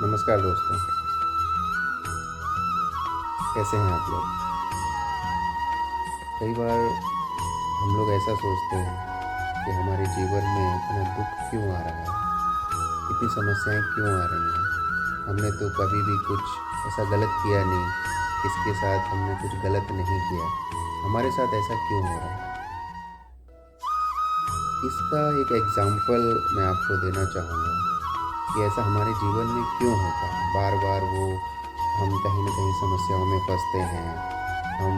नमस्कार दोस्तों, कैसे हैं आप लोग? कई बार हम लोग ऐसा सोचते हैं कि हमारे जीवन में इतना दुख क्यों आ रहा है, इतनी समस्याएं क्यों आ रही हैं। हमने तो कभी भी कुछ ऐसा गलत किया नहीं, किसके साथ हमने कुछ गलत नहीं किया, हमारे साथ ऐसा क्यों हो रहा है। इसका एक एग्ज़ाम्पल मैं आपको देना चाहूँगा कि ऐसा हमारे जीवन में क्यों होता है। बार बार वो हम कहीं न कहीं समस्याओं में फँसते हैं, हम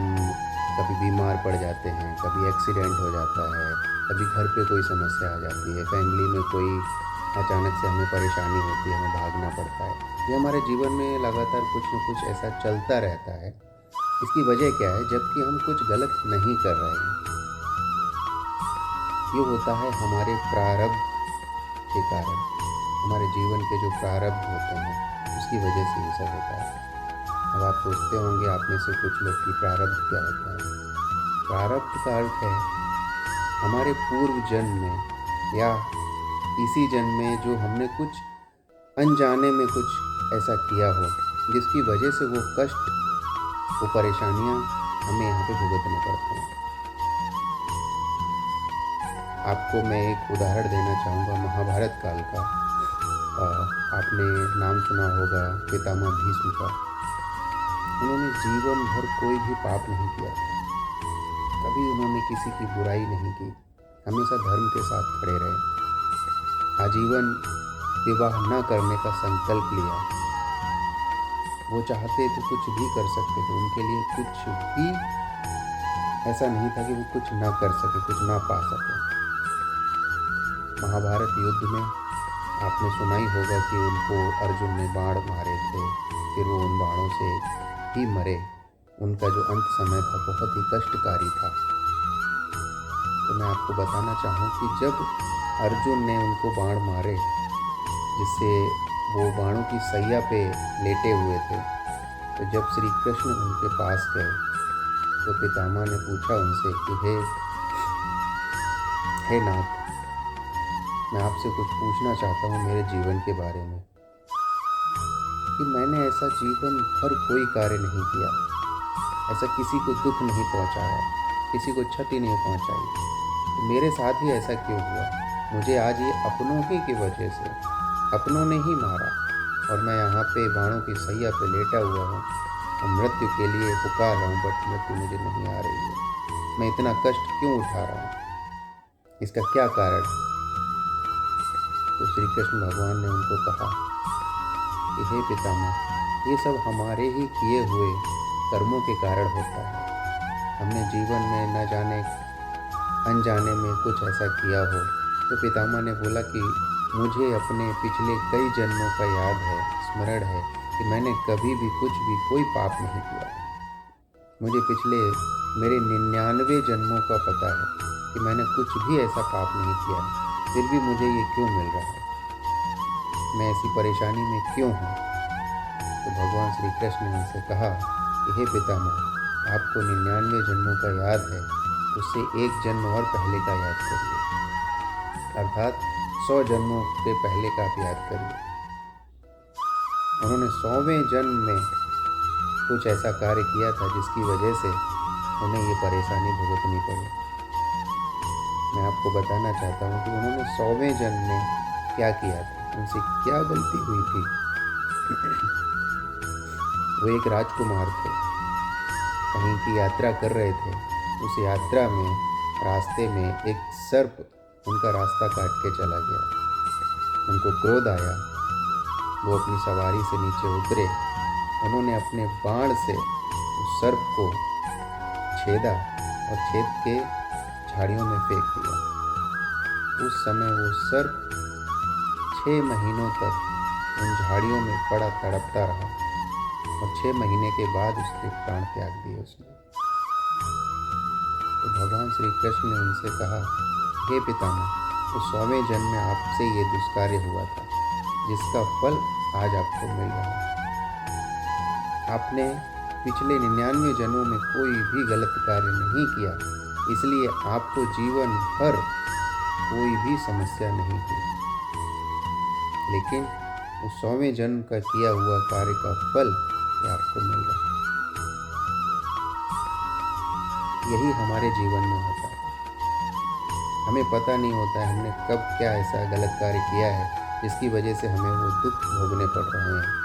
कभी बीमार पड़ जाते हैं, कभी एक्सीडेंट हो जाता है, कभी घर पे कोई समस्या आ जाती है, फैमिली में कोई अचानक से हमें परेशानी होती है, हमें भागना पड़ता है। ये हमारे जीवन में लगातार कुछ न कुछ ऐसा चलता रहता है। इसकी वजह क्या है? जबकि हम कुछ गलत नहीं कर रहे हैं। ये होता है हमारे प्रारब्ध के कारण, हमारे जीवन के जो प्रारब्ध होते हैं, उसकी वजह से ये सब होता है। अब आप सोचते होंगे आप में से कुछ लोग कि प्रारब्ध क्या होता है? प्रारब्ध का अर्थ है हमारे पूर्व जन्म में या इसी जन्म में जो हमने कुछ अनजाने में कुछ ऐसा किया हो, जिसकी वजह से वो कष्ट, वो परेशानियाँ हमें यहाँ पे भुगतने पड़ते हैं। आपको मैं एक उदाहरण देना चाहूँगा महाभारत काल का। आपने नाम सुना होगा पितामह भीष्म का। उन्होंने जीवन भर कोई भी पाप नहीं किया था, कभी उन्होंने किसी की बुराई नहीं की, हमेशा धर्म के साथ खड़े रहे, आजीवन विवाह न करने का संकल्प लिया। वो चाहते तो कुछ भी कर सकते थे, उनके लिए कुछ भी ऐसा नहीं था कि वो कुछ ना कर सके, कुछ ना पा सके। महाभारत युद्ध में आपने सुना ही होगा कि उनको अर्जुन ने बाण मारे थे, फिर वो उन बाणों से ही मरे। उनका जो अंत समय था बहुत ही कष्टकारी था। तो मैं आपको बताना चाहूँ कि जब अर्जुन ने उनको बाण मारे, जिससे वो बाणों की सैया पे लेटे हुए थे, तो जब श्री कृष्ण उनके पास गए तो पितामह ने पूछा उनसे कि हे नाथ, मैं आपसे कुछ पूछना चाहता हूँ मेरे जीवन के बारे में, कि मैंने ऐसा जीवन भर कोई कार्य नहीं किया, ऐसा किसी को दुख नहीं पहुँचाया, किसी को क्षति नहीं पहुँचाई, तो मेरे साथ ही ऐसा क्यों हुआ? मुझे आज ये अपनों ही की वजह से, अपनों ने ही मारा, और मैं यहाँ पे बाणों की सैया पे लेटा हुआ हूँ और मृत्यु के लिए पुकार रहा हूँ, बट मृत्यु मुझे नहीं आ रही है। मैं इतना कष्ट क्यों उठा रहा हूँ? इसका क्या कारण है? तो श्री कृष्ण भगवान ने उनको कहा कि हे पितामह, ये सब हमारे ही किए हुए कर्मों के कारण होता है। हमने जीवन में न जाने अनजाने में कुछ ऐसा किया हो। तो पितामह ने बोला कि मुझे अपने पिछले कई जन्मों का याद है, स्मरण है कि मैंने कभी भी कुछ भी कोई पाप नहीं किया है। मुझे पिछले मेरे 99 जन्मों का पता है कि मैंने कुछ भी ऐसा पाप नहीं किया है, फिर भी मुझे ये क्यों मिल रहा है? मैं ऐसी परेशानी में क्यों हूँ? तो भगवान श्री कृष्ण ने उनसे कहा कि हे पितामह, आपको 99 जन्मों का याद है, उससे एक जन्म और पहले का याद करिए, अर्थात 100 जन्मों के पहले का आप याद करिए। उन्होंने 100वें जन्म में कुछ ऐसा कार्य किया था जिसकी वजह से उन्हें ये परेशानी भुगतनी पड़ी। मैं आपको बताना चाहता हूँ कि उन्होंने 100वें जन्म में क्या किया था, उनसे क्या गलती हुई थी। वो एक राजकुमार थे, कहीं की यात्रा कर रहे थे। उस यात्रा में रास्ते में एक सर्प उनका रास्ता काट के चला गया। उनको क्रोध आया, वो अपनी सवारी से नीचे उतरे, उन्होंने अपने बाण से उस सर्प को छेदा और छेद के झाड़ियों में फेंक दिया। उस समय वो सर्प 6 महीनों तक उन झाड़ियों में पड़ा तड़पता रहा और 6 महीने के बाद उसके प्राण त्याग दिए उसने। तो भगवान श्री कृष्ण ने उनसे कहा, हे पितामह, उस 100वें जन्म में आपसे ये दुष्कार्य हुआ था, जिसका फल आज आपको मिल रहा है। आपने पिछले 99 जन्मों में कोई भी गलत कार्य नहीं किया, इसलिए आपको जीवन भर कोई भी समस्या नहीं हुई। लेकिन उस 100वें जन्म का किया हुआ कार्य का फल ये आपको मिल रहा है। यही हमारे जीवन में होता है। हमें पता नहीं होता है हमने कब क्या ऐसा गलत कार्य किया है जिसकी वजह से हमें वो दुख भोगने पड़ रहे हैं।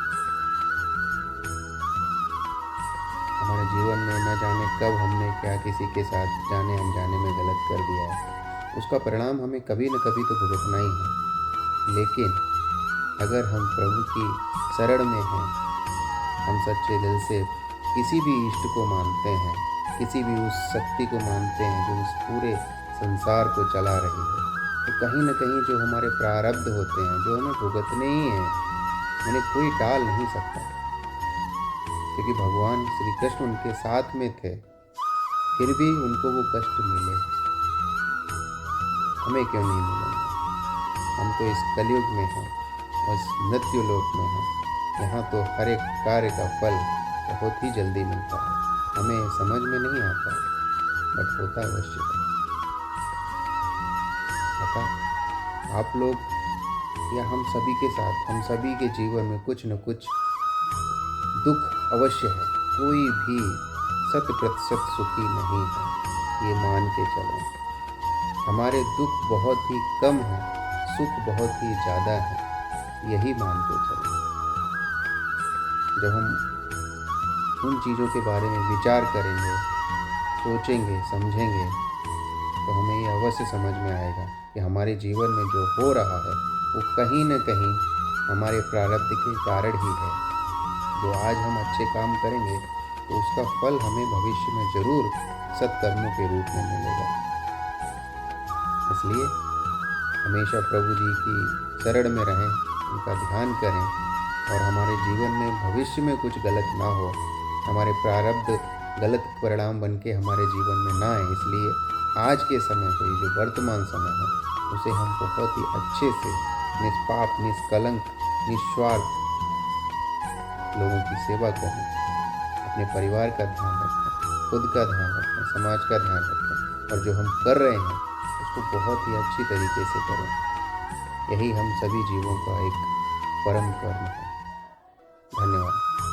हमारे जीवन में न जाने कब हमने क्या किसी के साथ जाने अनजाने में गलत कर दिया है। उसका परिणाम हमें कभी न कभी तो भुगतना ही है। लेकिन अगर हम प्रभु की शरण में हैं, हम सच्चे दिल से किसी भी इष्ट को मानते हैं, किसी भी उस शक्ति को मानते हैं जो उस पूरे संसार को चला रही है, तो कहीं न कहीं जो हमारे प्रारब्ध होते हैं, जो हमें भुगतने ही हैं, उन्हें कोई टाल नहीं सकता। क्योंकि भगवान श्री कृष्ण उनके साथ में थे, फिर भी उनको वो कष्ट मिले। हमें क्यों नहीं मिलेंगे? हम तो इस कलयुग में हैं और इस मृत्यु लोक में हैं। यहाँ तो हर एक कार्य का फल बहुत ही जल्दी मिलता है। हमें समझ में नहीं आता, बट होता अवश्य है। अतः आप लोग या हम सभी के साथ, हम सभी के जीवन में कुछ न कुछ दुख अवश्य है। कोई भी 100% सुखी नहीं है, ये मान के चलें। हमारे दुख बहुत ही कम है, सुख बहुत ही ज़्यादा है, यही मान के चलें। जब हम उन चीज़ों के बारे में विचार करेंगे, सोचेंगे, समझेंगे, तो हमें ये अवश्य समझ में आएगा कि हमारे जीवन में जो हो रहा है वो कहीं न कहीं हमारे प्रारब्ध के कारण ही है। जो आज हम अच्छे काम करेंगे तो उसका फल हमें भविष्य में ज़रूर सत्कर्मों के रूप में मिलेगा। इसलिए हमेशा प्रभु जी की शरण में रहें, उनका ध्यान करें और हमारे जीवन में भविष्य में कुछ गलत ना हो, हमारे प्रारब्ध गलत परिणाम बन के हमारे जीवन में ना आए। इसलिए आज के समय को, ये जो वर्तमान समय है, उसे हम बहुत ही अच्छे से निष्पाप, निष्कलंक, निस्वार्थ लोगों की सेवा करें, अपने परिवार का ध्यान रखें, खुद का ध्यान रखें, समाज का ध्यान रखें और जो हम कर रहे हैं उसको बहुत ही अच्छी तरीके से करें। यही हम सभी जीवों का एक परम कर्म